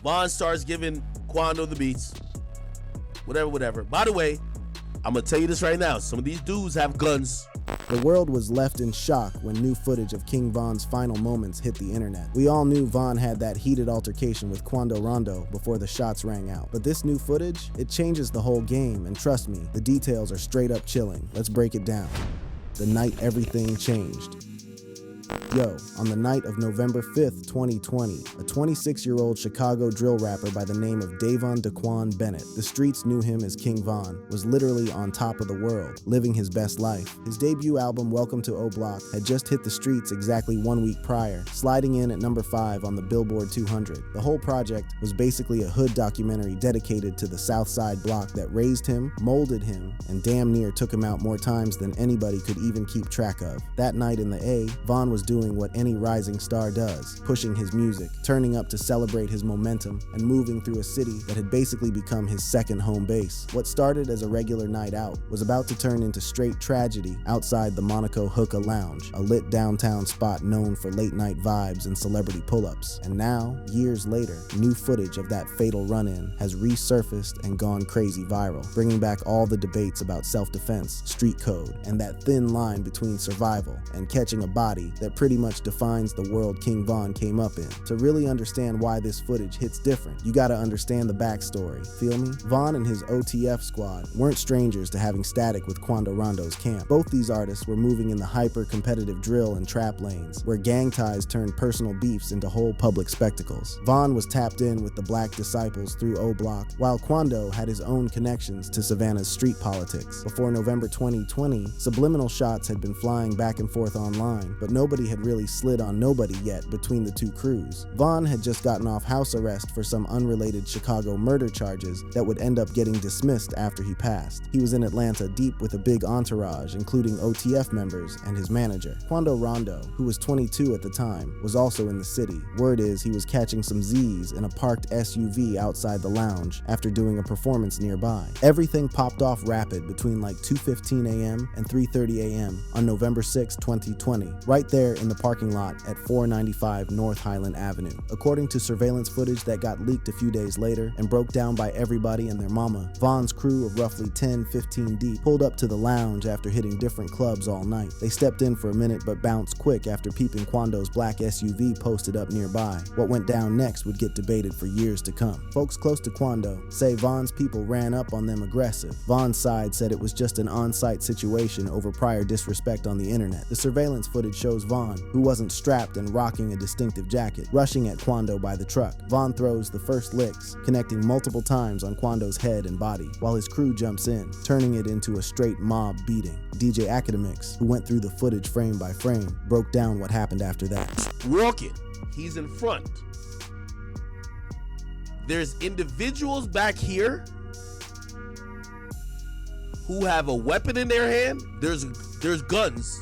Von starts giving Quando the beats. Whatever. By the way, I'm going to tell you this right now. Some of these dudes have guns. The world was left in shock when new footage of King Von's final moments hit the internet. We all knew Von had that heated altercation with Quando Rondo before the shots rang out. But this new footage, it changes the whole game, and trust me, the details are straight up chilling. Let's break it down. The night everything changed. Yo, on the night of November 5th, 2020, a 26-year-old Chicago drill rapper by the name of Davon Daquan Bennett, the streets knew him as King Von, was literally on top of the world, living his best life. His debut album, Welcome to O Block, had just hit the streets exactly 1 week prior, sliding in at number 5 on the Billboard 200. The whole project was basically a hood documentary dedicated to the South Side block that raised him, molded him, and damn near took him out more times than anybody could even keep track of. That night in the A, Von was doing what any rising star does, pushing his music, turning up to celebrate his momentum, and moving through a city that had basically become his second home base. What started as a regular night out was about to turn into straight tragedy outside the Monaco Hookah Lounge, a lit downtown spot known for late night vibes and celebrity pull-ups. And now, years later, new footage of that fatal run-in has resurfaced and gone crazy viral, bringing back all the debates about self-defense, street code, and that thin line between survival and catching a body that pretty much defines the world King Von came up in. To really understand why this footage hits different, you gotta understand the backstory. Feel me? Von and his OTF squad weren't strangers to having static with Quando Rondo's camp. Both these artists were moving in the hyper-competitive drill and trap lanes, where gang ties turned personal beefs into whole public spectacles. Von was tapped in with the Black Disciples through O Block, while Quando had his own connections to Savannah's street politics. Before November 2020, subliminal shots had been flying back and forth online, but nobody had really slid on nobody yet between the two crews. Von had just gotten off house arrest for some unrelated Chicago murder charges that would end up getting dismissed after he passed. He was in Atlanta deep with a big entourage, including OTF members and his manager. Quando Rondo, who was 22 at the time, was also in the city. Word is he was catching some Z's in a parked SUV outside the lounge after doing a performance nearby. Everything popped off rapid between like 2:15 a.m. and 3:30 a.m. on November 6, 2020, right there in the parking lot at 495 North Highland Avenue. According to surveillance footage that got leaked a few days later and broke down by everybody and their mama, Von's crew of roughly 10-15 deep pulled up to the lounge after hitting different clubs all night. They stepped in for a minute but bounced quick after peeping Quando's black SUV posted up nearby. What went down next would get debated for years to come. Folks close to Quando say Von's people ran up on them aggressive. Von's side said it was just an on-site situation over prior disrespect on the internet. The surveillance footage shows Von, who wasn't strapped and rocking a distinctive jacket, rushing at Quando by the truck. Von throws the first licks, connecting multiple times on Quando's head and body, while his crew jumps in, turning it into a straight mob beating. DJ Academics, who went through the footage frame by frame, broke down what happened after that. Walking, he's in front. There's individuals back here who have a weapon in their hand. There's guns.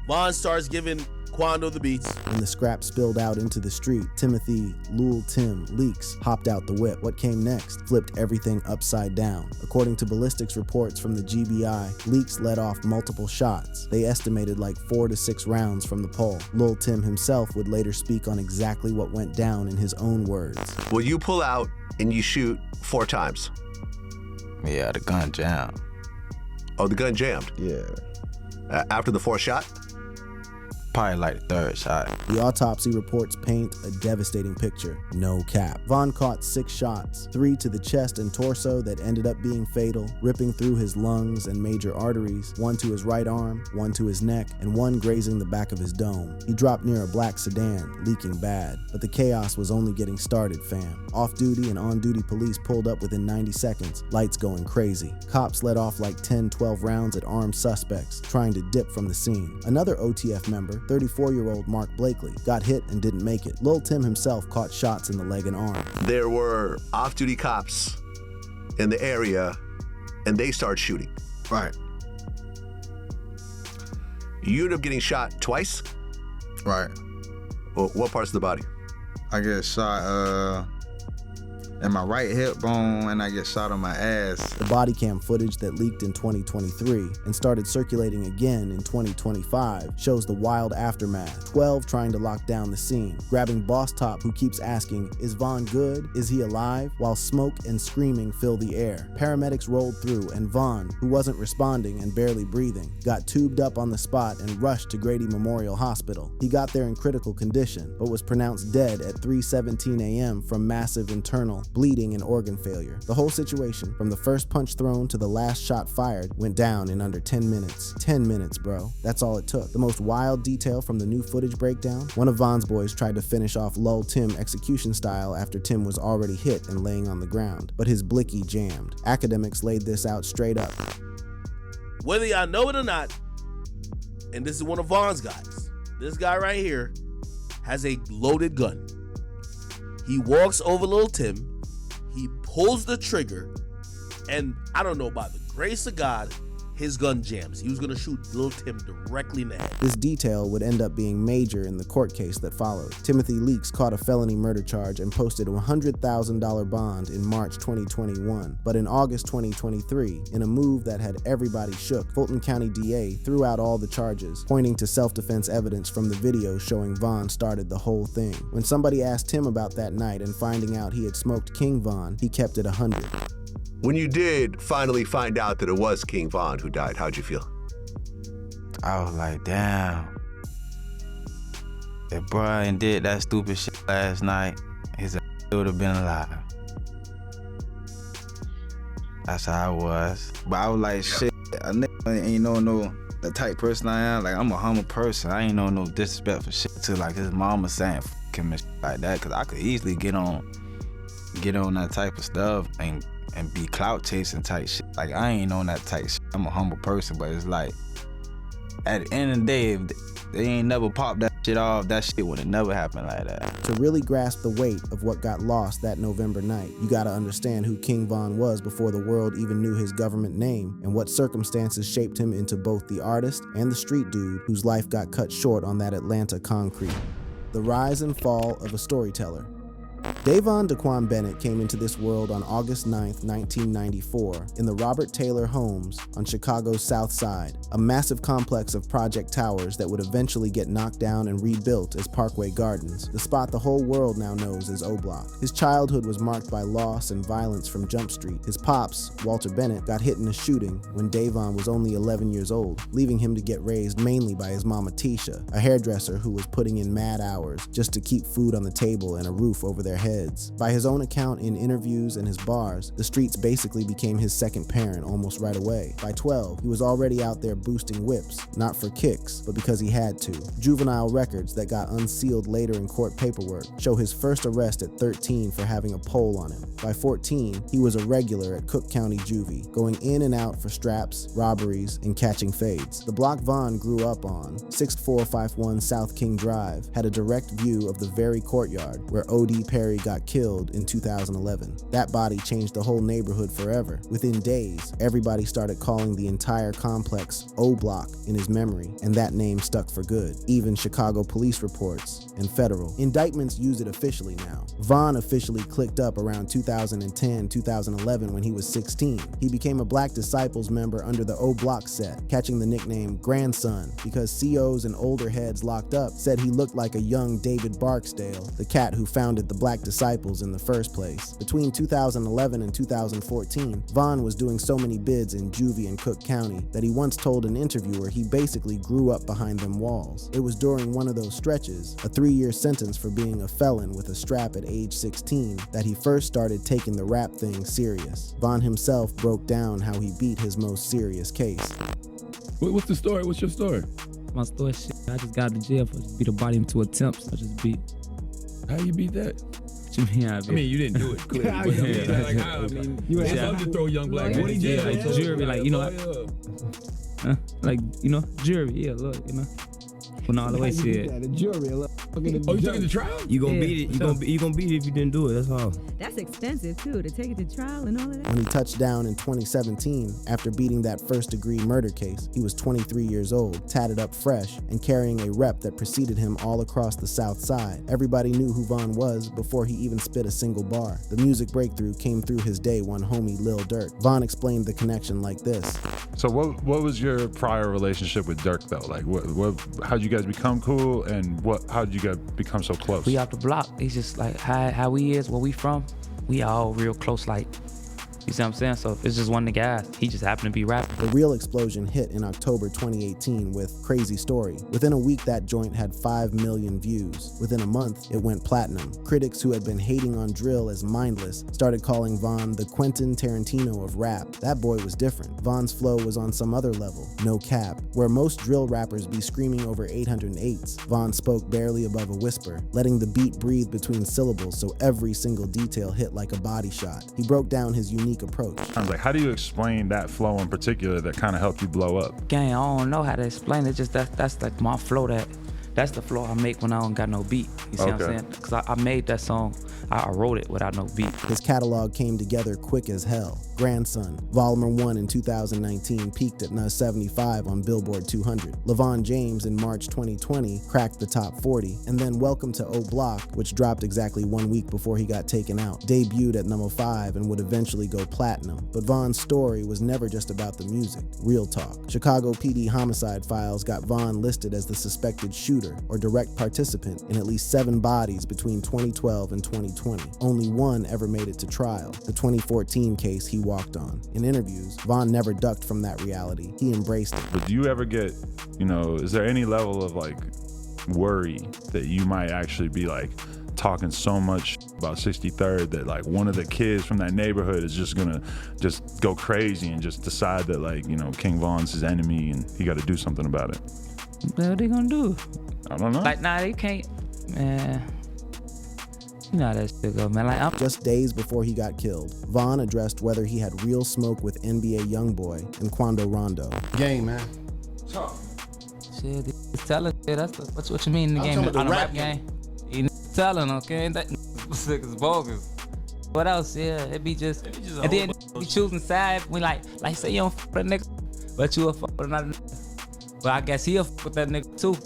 Von starts giving Quando the beats. When the scrap spilled out into the street, Timothy Lul Tim Leaks hopped out the whip. What came next flipped everything upside down. According to ballistics reports from the GBI, Leaks let off multiple shots. They estimated like 4 to 6 rounds from the pole. Lul Tim himself would later speak on exactly what went down in his own words. Well, you pull out and you shoot 4 times. Yeah, the gun jammed. Oh, the gun jammed? Yeah. After the 4th shot? Probably like the 3rd shot. The autopsy reports paint a devastating picture. No cap. Von caught 6 shots, 3 to the chest and torso that ended up being fatal, ripping through his lungs and major arteries, 1 to his right arm, 1 to his neck, and 1 grazing the back of his dome. He dropped near a black sedan, leaking bad. But the chaos was only getting started, fam. Off-duty and on-duty police pulled up within 90 seconds, lights going crazy. Cops let off like 10-12 rounds at armed suspects, trying to dip from the scene. Another OTF member, 34-year-old Mark Blakely, got hit and didn't make it. Lil Tim himself caught shots in the leg and arm. There were off-duty cops in the area, and they started shooting. Right. You end up getting shot twice? Right. Well, what parts of the body? I get shot and my right hip bone, and I get shot on my ass. The body cam footage that leaked in 2023 and started circulating again in 2025 shows the wild aftermath. 12 trying to lock down the scene, grabbing Boss Top, who keeps asking, "Is Von good? Is he alive?" while smoke and screaming fill the air. Paramedics rolled through, and Von, who wasn't responding and barely breathing, got tubed up on the spot and rushed to Grady Memorial Hospital. He got there in critical condition, but was pronounced dead at 3:17 a.m. from massive internal bleeding and organ failure. The whole situation, from the first punch thrown to the last shot fired, went down in under 10 minutes. 10 minutes, bro. That's all it took. The most wild detail from the new footage breakdown: one of Von's boys tried to finish off Lull Tim execution style after Tim was already hit and laying on the ground, but his blicky jammed. Academics laid this out straight up. Whether y'all know it or not, and this is one of Von's guys, this guy right here has a loaded gun. He walks over Lil Tim, he pulls the trigger, and I don't know, by the grace of God, his gun jams. He was gonna shoot Lil Tim directly in the head. This detail would end up being major in the court case that followed. Timothy Leaks caught a felony murder charge and posted a $100,000 bond in March 2021. But in August 2023, in a move that had everybody shook, Fulton County DA threw out all the charges, pointing to self-defense evidence from the video showing Von started the whole thing. When somebody asked him about that night and finding out he had smoked King Von, he kept it 100. When you did finally find out that it was King Von who died, how'd you feel? I was like, damn. If Brian did that stupid shit last night, his ass would have been alive. That's how I was. But I was like, shit, a nigga ain't no the type person I am. Like, I'm a humble person. I ain't no disrespectful shit to like his mama saying f him and shit like that. Cause I could easily get on that type of stuff and be clout chasing type shit. Like, I ain't on that type shit. I'm a humble person, but it's like, at the end of the day, if they ain't never popped that shit off, that shit would have never happened like that. To really grasp the weight of what got lost that November night, you gotta understand who King Von was before the world even knew his government name, and what circumstances shaped him into both the artist and the street dude whose life got cut short on that Atlanta concrete. The rise and fall of a storyteller. Davon Daquan Bennett came into this world on August 9th, 1994, in the Robert Taylor Homes on Chicago's South Side, a massive complex of project towers that would eventually get knocked down and rebuilt as Parkway Gardens, the spot the whole world now knows as O-Block. His childhood was marked by loss and violence from Jump Street. His pops, Walter Bennett, got hit in a shooting when Davon was only 11 years old, leaving him to get raised mainly by his mama Tisha, a hairdresser who was putting in mad hours just to keep food on the table and a roof over their heads. By his own account in interviews and his bars, the streets basically became his second parent almost right away. By 12, he was already out there boosting whips, not for kicks, but because he had to. Juvenile records that got unsealed later in court paperwork show his first arrest at 13 for having a pole on him. By 14, he was a regular at Cook County Juvie, going in and out for straps, robberies, and catching fades. The block Von grew up on, 6451 South King Drive, had a direct view of the very courtyard where O.D. Perry got killed in 2011. That body changed the whole neighborhood forever. Within days, everybody started calling the entire complex O-Block in his memory, and that name stuck for good. Even Chicago police reports and federal indictments use it officially now. Von officially clicked up around 2010, 2011 when he was 16. He became a Black Disciples member under the O-Block set, catching the nickname Grandson because COs and older heads locked up said he looked like a young David Barksdale, the cat who founded the Black Disciples in the first place. Between 2011 and 2014, Von was doing so many bids in Juvie and Cook County that he once told an interviewer he basically grew up behind them walls. It was during one of those stretches, a 3-year sentence for being a felon with a strap at age 16, that he first started taking the rap thing serious. Von himself broke down how he beat his most serious case. What's the story? What's your story? My story, shit, I just got out of jail for beat a body into attempts. I just beat. How you beat that? What you mean, I mean, you didn't do it clearly. But you love to throw young black boys in jail. Like jury, like, you know, like, you know, jury, yeah, look, you know. Went all the way, shit. The jury. Oh, you took it to trial? You gonna Yeah, beat it. for You gonna beat it if you didn't do it. That's all. That's expensive too, to take it to trial and all of that. When he touched down in 2017, after beating that first-degree murder case, he was 23 years old, tatted up fresh, and carrying a rep that preceded him all across the South Side. Everybody knew who Von was before he even spit a single bar. The music breakthrough came through his day one homie Lil Durk. Von explained the connection like this. So what was your prior relationship with Durk though? Like how'd you guys become cool, and how'd you guys become so close? We off the block. He's just like how we is, where we from. We all real close, like, you see what I'm saying? So it's just one of the guys. He just happened to be rapping. The real explosion hit in October 2018 with Crazy Story. Within a week, that joint had 5 million views. Within a month, it went platinum. Critics who had been hating on drill as mindless started calling Von the Quentin Tarantino of rap. That boy was different. Von's flow was on some other level, no cap. Where most drill rappers be screaming over 808s, Von spoke barely above a whisper, letting the beat breathe between syllables so every single detail hit like a body shot. He broke down his unique approach. I was like, how do you explain that flow in particular that kind of helped you blow up? Gang, I don't know how to explain it. Just that's like my flow. That's the flow I make when I don't got no beat. You see what I'm saying? Because I made that song. I wrote it without no beat. His catalog came together quick as hell. Grandson, Volume 1 in 2019 peaked at No. 75 on Billboard 200. LaVon James in March 2020 cracked the top 40. And then Welcome to O Block, which dropped exactly 1 week before he got taken out, debuted at number 5 and would eventually go platinum. But Von's story was never just about the music. Real talk. Chicago PD homicide files got Von listed as the suspected shooter or direct participant in at least 7 bodies between 2012 and 2020. Only one ever made it to trial, the 2014 case he walked on. In interviews, Von never ducked from that reality. He embraced it. But do you ever get, is there any level of like worry that you might actually be like talking so much about 63rd that like one of the kids from that neighborhood is just gonna just go crazy and just decide that like, King Von's his enemy and he got to do something about it? What they gonna do? I don't know. Like, nah, they can't, man. You know how that shit go, man. Like, Just days before he got killed, Von addressed whether he had real smoke with NBA Youngboy and Quando Rondo. Game, man. Talk. Shit, it's telling. Shit, that's what you mean in the game, on the rap game. You telling, okay? That sick as bogus. What else? Yeah, it be just and then we choosing side. We like say you don't fuck with that nigga, but you a fuck with another nigga. But I guess he'll fuck with that nigga too.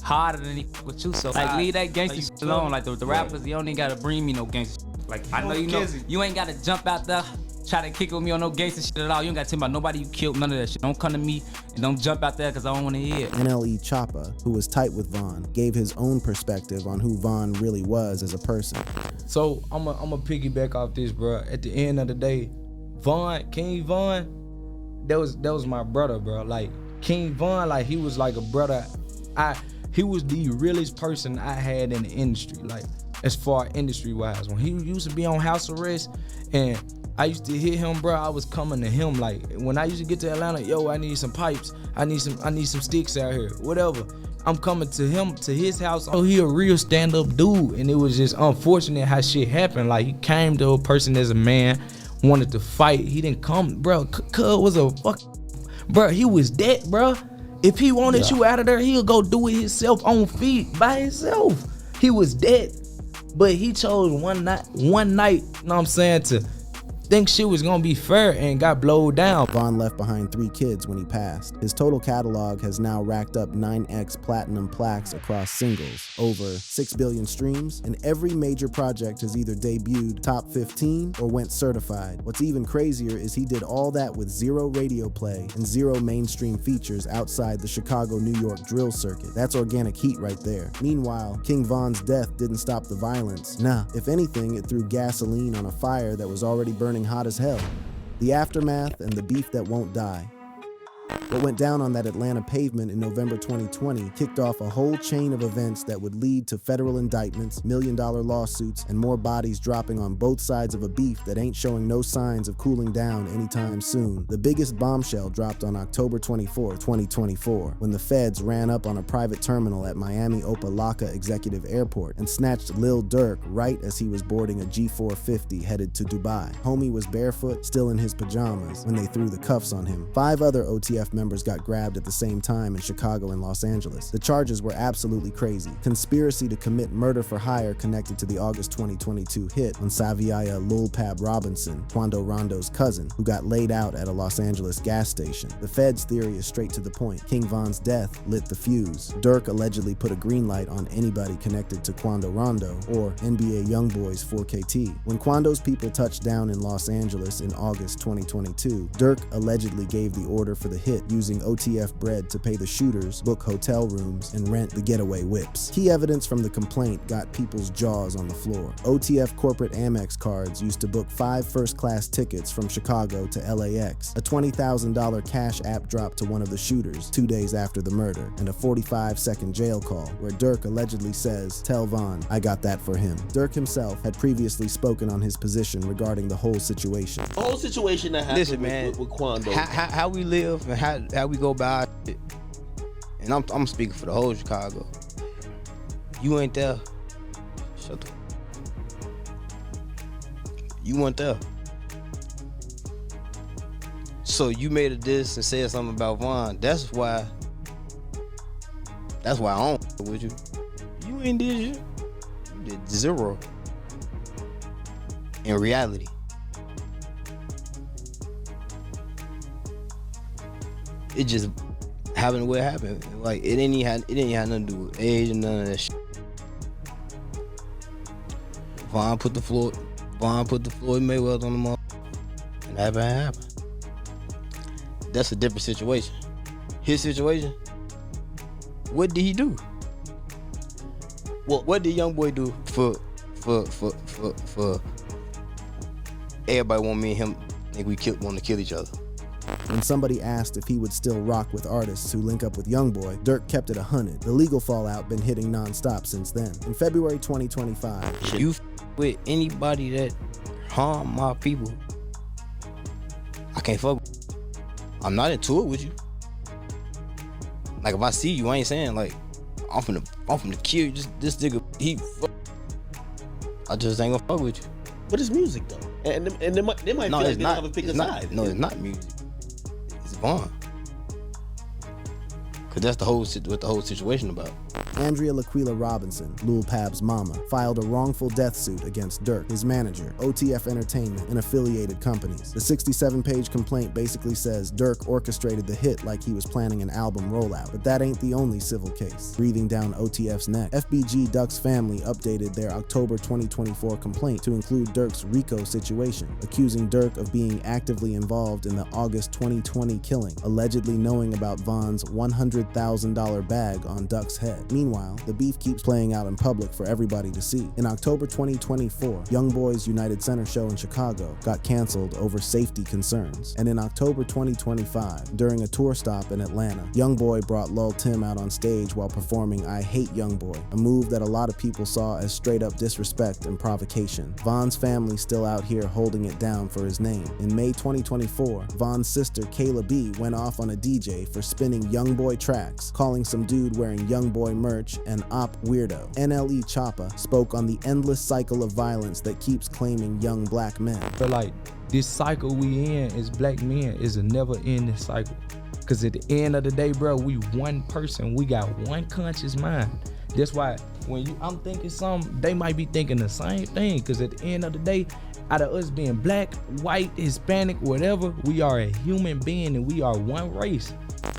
Harder than he fuck with you, so like leave that gangster shit alone. Like the rappers, you don't even gotta bring me no gangster shit. Like I know you ain't gotta jump out there, try to kick with me on no gangster shit at all. You ain't gotta tell me about nobody you killed, none of that shit. Don't come to me and don't jump out there because I don't wanna hear it. NLE Choppa, who was tight with Von, gave his own perspective on who Von really was as a person. So I'm a piggyback off this, bro. At the end of the day, King Von, that was my brother, bro. Like King Von, like he was like a brother. He was the realest person I had in the industry, like as far industry wise. When he used to be on house arrest and I used to hit him, bro, I was coming to him. Like when I used to get to Atlanta, yo, I need some pipes, I need some sticks out here, whatever. I'm coming to him, to his house. Oh, he a real stand-up dude. And it was just unfortunate how shit happened. Like he came to a person as a man, wanted to fight. He didn't come, bro. Cuz was a fuck, bro. He was dead, bro. If he wanted you out of there, he'll go do it himself on feet by himself. He was dead, but he chose one night, you know what I'm saying, to think shit was gonna be fair and got blowed down. Von left behind 3 kids when he passed. His total catalog has now racked up 9x platinum plaques across singles, over 6 billion streams, and every major project has either debuted top 15 or went certified. What's even crazier is he did all that with 0 radio play and 0 mainstream features outside the Chicago-New York drill circuit. That's organic heat right there. Meanwhile, King Von's death didn't stop the violence. Nah, if anything, it threw gasoline on a fire that was already burning hot as hell. The aftermath and the beef that won't die. What went down on that Atlanta pavement in November 2020 kicked off a whole chain of events that would lead to federal indictments, million-dollar lawsuits, and more bodies dropping on both sides of a beef that ain't showing no signs of cooling down anytime soon. The biggest bombshell dropped on October 24, 2024, when the feds ran up on a private terminal at Miami Opa-locka Executive Airport and snatched Lil Durk right as he was boarding a G450 headed to Dubai. Homie was barefoot, still in his pajamas, when they threw the cuffs on him. 5 other OTF members got grabbed at the same time in Chicago and Los Angeles. The charges were absolutely crazy. Conspiracy to commit murder for hire connected to the August 2022 hit on Saviaya Lulpab Robinson, Quando Rondo's cousin, who got laid out at a Los Angeles gas station. The Fed's theory is straight to the point. King Von's death lit the fuse. Dirk allegedly put a green light on anybody connected to Quando Rondo or NBA YoungBoy's 4KT. When Quando's people touched down in Los Angeles in August 2022, Dirk allegedly gave the order for the hit, using OTF bread to pay the shooters, book hotel rooms, and rent the getaway whips. Key evidence from the complaint got people's jaws on the floor. OTF corporate Amex cards used to book 5 first-class tickets from Chicago to LAX, a $20,000 cash app drop to one of the shooters 2 days after the murder, and a 45-second jail call where Dirk allegedly says, "Tell Von, I got that for him." Dirk himself had previously spoken on his position regarding the whole situation. The whole situation that happened Listen, man, with Quando. How we live and how we go by it, and I'm speaking for the whole Chicago. You ain't there. Shut the. You weren't there. So you made a diss and said something about Von. That's why I don't with you. You ain't did shit. You did zero. In reality. It just happened the way it happened. Like it didn't have nothing to do with age and none of that shit. Von put the Floyd Mayweather on the mark, and that happened. That's a different situation. His situation, what did he do? Well, what did YoungBoy do for everybody want me and him think we want to kill each other? When somebody asked if he would still rock with artists who link up with YoungBoy, Dirk kept it 100. The legal fallout been hitting non-stop since then. In February 2025, you with anybody that harm my people, I can't fuck with you. I'm not into it with you. Like if I see you, I ain't saying like I'm finna kill you. This nigga, I just ain't gonna fuck with you. But it's music though, and they might feel like they don't have a pick a side. No, it's not music. It's Von. Cause that's what the whole situation about. Andrea Laquila Robinson, Lil Pab's mama, filed a wrongful death suit against Dirk, his manager, OTF Entertainment, and affiliated companies. The 67-page complaint basically says Dirk orchestrated the hit like he was planning an album rollout, but that ain't the only civil case. Breathing down OTF's neck, FBG Duck's family updated their October 2024 complaint to include Dirk's RICO situation, accusing Dirk of being actively involved in the August 2020 killing, allegedly knowing about Von's $100,000 bag on Duck's head. Meanwhile, the beef keeps playing out in public for everybody to see. In October 2024, YoungBoy's United Center show in Chicago got canceled over safety concerns. And in October 2025, during a tour stop in Atlanta, YoungBoy brought Lil Tim out on stage while performing I Hate YoungBoy, a move that a lot of people saw as straight up disrespect and provocation. Von's family still out here holding it down for his name. In May 2024, Von's sister Kayla B went off on a DJ for spinning YoungBoy tracks, calling some dude wearing YoungBoy merch an op weirdo. NLE Choppa spoke on the endless cycle of violence that keeps claiming young black men. But like, this cycle we in as black men is a never ending cycle. Cause at the end of the day, bro, we one person, we got one conscious mind. That's why when I'm thinking something, they might be thinking the same thing. Cause at the end of the day, out of us being black, white, Hispanic, whatever, we are a human being and we are one race.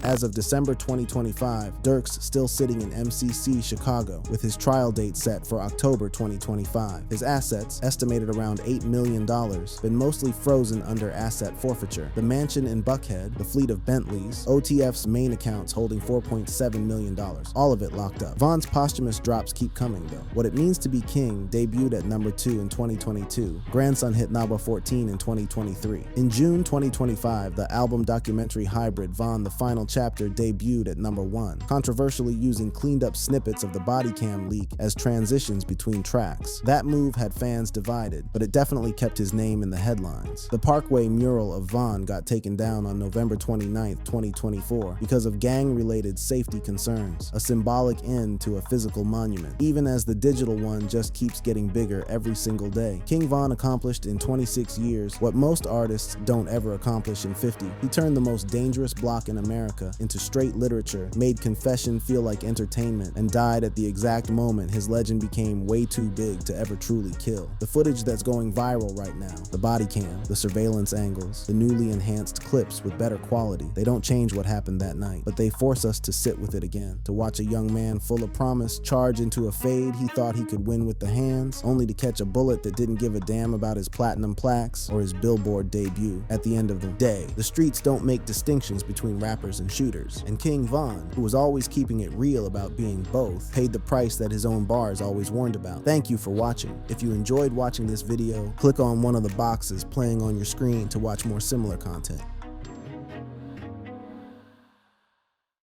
As of December 2025, Dirk's still sitting in MCC Chicago with his trial date set for October 2025. His assets, estimated around $8 million, been mostly frozen under asset forfeiture. The mansion in Buckhead, the fleet of Bentleys, OTF's main accounts holding $4.7 million, all of it locked up. Von's posthumous drops keep coming though. What It Means to Be King debuted at number 2 in 2022. Grandson hit number 14 in 2023. In June 2025, the album documentary hybrid Von the Final Chapter debuted at number 1, controversially using cleaned up snippets of the body cam leak as transitions between tracks. That move had fans divided, but it definitely kept his name in the headlines. The Parkway mural of Von got taken down on November 29, 2024 because of gang-related safety concerns, a symbolic end to a physical monument, even as the digital one just keeps getting bigger every single day. King Von accomplished in 26 years what most artists don't ever accomplish in 50. He turned the most dangerous block in America America into straight literature, made confession feel like entertainment, and died at the exact moment his legend became way too big to ever truly kill. The footage that's going viral right now, the body cam, the surveillance angles, the newly enhanced clips with better quality, they don't change what happened that night, but they force us to sit with it again, to watch a young man full of promise charge into a fade he thought he could win with the hands, only to catch a bullet that didn't give a damn about his platinum plaques or his Billboard debut. At the end of the day, the streets don't make distinctions between rappers and shooters, and King Von, who was always keeping it real about being both, paid the price that his own bars always warned about. Thank you for watching. If you enjoyed watching this video, click on one of the boxes playing on your screen to watch more similar content.